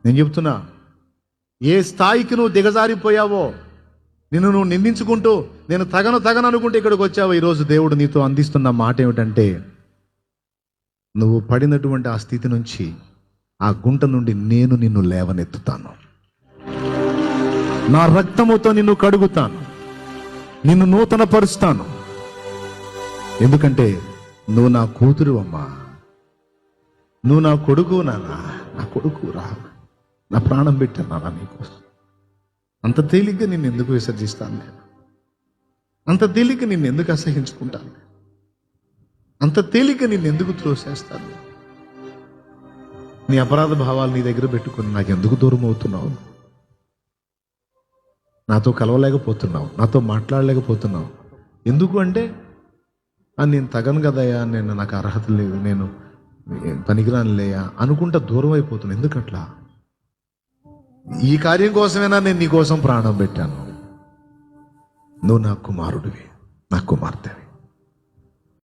నేను చెప్తున్నా, ఏ స్థాయికి నువ్వు దిగజారిపోయావో, నిన్ను నువ్వు నిందించుకుంటూ నేను తగను అనుకుంటే ఇక్కడికి వచ్చావో, ఈరోజు దేవుడు నీతో అందిస్తున్న మాట ఏమిటంటే, నువ్వు పడినటువంటి ఆ స్థితి నుంచి, ఆ గుంట నుండి నేను నిన్ను లేవనెత్తుతాను, నా రక్తముతో నిన్ను కడుగుతాను, నిన్ను నూతన పరుస్తాను. ఎందుకంటే నువ్వు నా కూతురు అమ్మా, నువ్వు నా కొడుకు నాన్న, నా కొడుకు రా, నా ప్రాణం పెట్టాను నాన్న నీకోసం. అంత తేలిగ్గా నిన్ను ఎందుకు విసర్జిస్తాను నేను? అంత తేలిగ్గా నిన్ను ఎందుకు అసహించుకుంటాను? అంత తేలిగ్గా నిన్ను ఎందుకు త్రోసేస్తాను? నీ అపరాధ భావాలు నీ దగ్గర పెట్టుకుని నాకు ఎందుకు దూరం అవుతున్నావు? నాతో కలవలేకపోతున్నావు, నాతో మాట్లాడలేకపోతున్నావు. ఎందుకు అంటే, నేను తగను కదయ్యా, నాకు అర్హత లేదు, నేను పనికిరానిలేయా అనుకుంటా దూరం అయిపోతున్నాను. ఎందుకట్లా? ఈ కార్యం కోసమేనా నేను నీ కోసం ప్రాణం పెట్టాను? నువ్వు నా కుమారుడివి, నా కుమార్తెవి.